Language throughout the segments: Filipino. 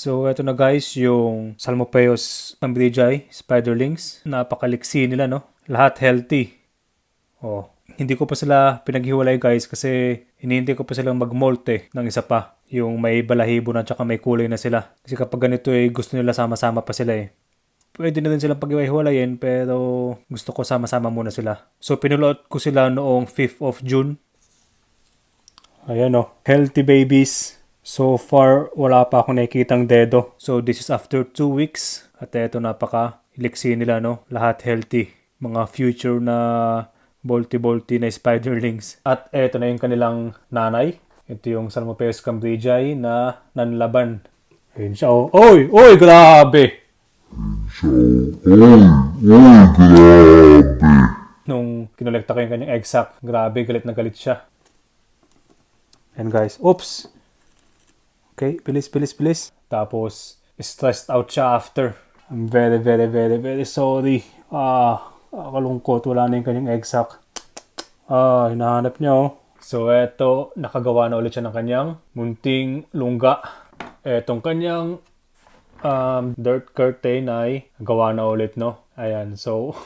So, eto na guys, yung Salmopeos cambridgei, spiderlings. Napakaliksi nila, no? Lahat healthy. Oh, hindi ko pa sila pinaghiwalay guys kasi hinihintay ko pa silang mag-molt ng isa pa. Yung may balahibo na tsaka may kulay na sila. Kasi kapag ganito gusto nila sama-sama pa sila Pwede na din silang pag-iwalayin pero gusto ko sama-sama muna sila. So, pinulot ko sila noong 5th of June. Ayan healthy babies. So far, wala pa akong nakikitang dedo. So this is after 2 weeks. At eto napaka-iliksi nila Lahat healthy. Mga future na bolty-bolty na spiderlings. At eto na yung kanilang nanay. Ito yung Salmopeos cambridgei na nanlaban. Ayun siya Oy! Oy! Grabe! Grabe! Nung kinolekta ko yung kanyang egg sac, grabe, galit na galit siya. And guys, oops! Okay, bilis. Tapos, stressed out siya after. I'm very sorry. Kalungkot. Wala na yung kanyang egg sac. Hinahanap niya So, eto, nakagawa na ulit siya ng kanyang munting lungga. Etong kanyang dirt curtain ay gawa na ulit, Ayan, so...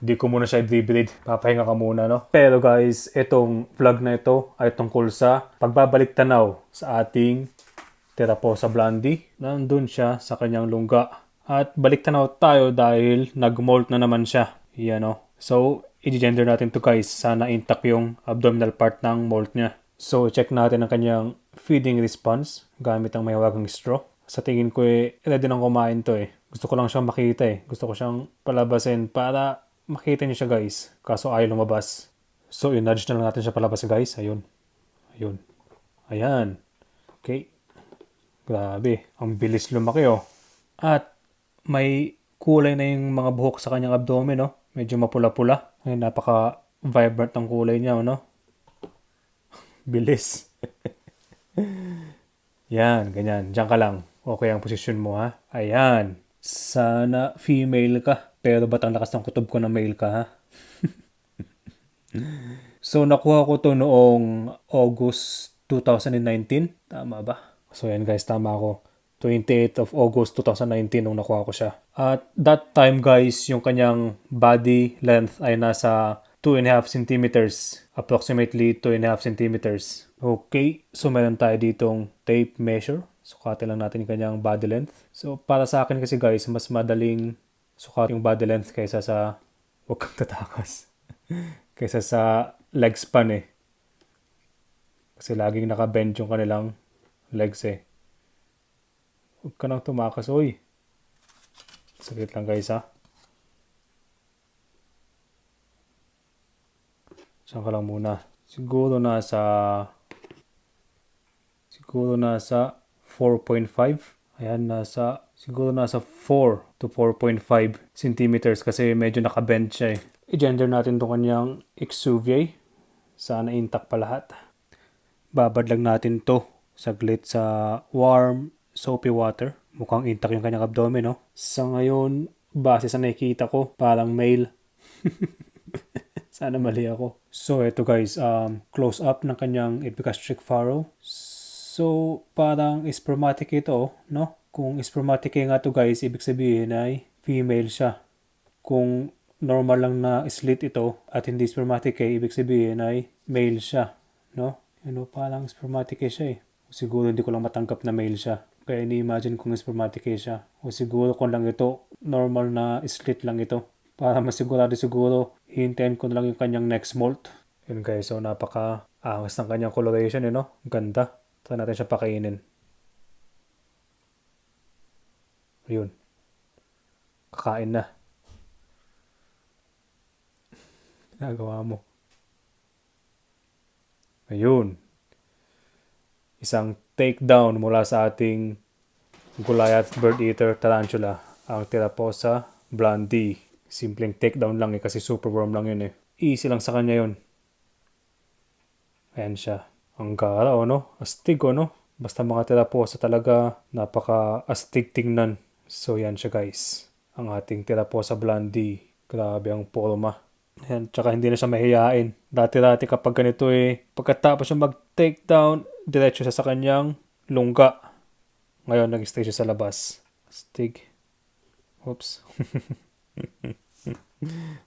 Di ko muna siya i-breed. Papahinga ka muna, Pero guys, itong vlog na ito ay tungkol sa pagbabalik tanaw sa ating Theraposa blondi. Nandun siya sa kanyang lungga. At balik tanaw tayo dahil nag-molt na naman siya. Yan, So, i-gender natin to guys. Sana intact yung abdominal part ng molt niya. So, check natin ang kanyang feeding response gamit ang mahiwagang straw. Sa tingin ko ready nang kumain to Gusto ko lang siyang makita Gusto ko siyang palabasin para makita niyo siya guys. Kaso ayaw lumabas. So, i-nudge na lang natin siya palabas guys. Ayun. Ayan. Okay. Grabe. Ang bilis lumaki At may kulay na yung mga buhok sa kanyang abdomen Medyo mapula-pula. Ayun, napaka-vibrant ng kulay niya Bilis. Yan, ganyan. Diyan ka lang. Okay ang posisyon mo Ayan. Sana female ka. Pero ba't ang lakas ng kutob ko na male ka So, nakuha ko to noong August 2019. Tama ba? So, yan guys, tama ako. 28th of August 2019 nung nakuha ko siya. At that time guys, yung kanyang body length ay nasa 2.5 centimeters. Approximately 2.5 centimeters. Okay, so meron tayo ditong tape measure. Sukatin lang natin yung kanyang body length. So, para sa akin kasi guys, mas madaling sukat yung body length kaysa sa huwag kang tatakas. Kaysa sa leg span Kasi laging nakabend yung kanilang legs Huwag ka nang tumakas, oy. Sakit lang guys Diyan ka lang muna. Siguro nasa 4.5. Ayan, siguro nasa 4 to 4.5 centimeters kasi medyo nakabend siya I-gender natin itong kanyang exuviae. Sana intact pa lahat. Babad lang natin to saglit sa warm, soapy water. Mukhang intact yung kanyang abdomen, Sa ngayon, base sa nakikita ko, parang male. Sana mali ako. So, eto guys, close up ng kanyang epigastric furrow. So, parang spermatic ito, Kung spermatic nga to guys, ibig sabihin ay female siya. Kung normal lang na slit ito at hindi spermatic ibig sabihin ay male siya, Parang spermatic siya Siguro hindi ko lang matanggap na male siya. Kaya ini-imagine kung spermatic siya. O siguro kung lang ito, normal na slit lang ito. Para masigurado siguro, hintayin ko na lang yung kanyang next molt. Yun guys, so napaka-angas ng kanyang coloration Ganda. Try natin siya pakainin. Ayun. Kakain na. Ginagawa mo. Ayun. Isang takedown mula sa ating goliath bird eater tarantula. Ang Theraposa blondi. Simpleng takedown lang kasi super worm lang yun Easy lang sa kanya yun. Ayan siya. Ang gara Astig Basta mga Theraposa talaga napaka-astig tingnan. So yan siya guys. Ang ating Theraposa blondi. Grabe ang forma. Ayan, tsaka hindi na siya mahihain. Dati-dati kapag ganito pagkatapos siya mag-takedown, diretso siya sa kanyang lungga. Ngayon, nag-stay siya sa labas. Stig. Oops.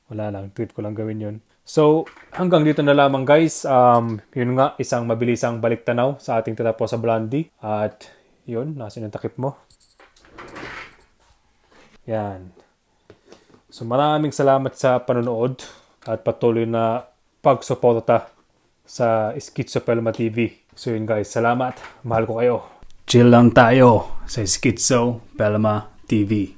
Wala lang. Tweet ko lang gawin yun. So, hanggang dito na lamang guys. Yun nga, isang mabilisang balik tanaw sa ating Theraposa blondi. At yun, nasa yung takip mo. Yan. So, maraming salamat sa panonood at patuloy na pagsuporta sa Schizo-Pelma TV. So yun guys, salamat. Mahal ko kayo. Chill lang tayo sa Schizo-Pelma TV.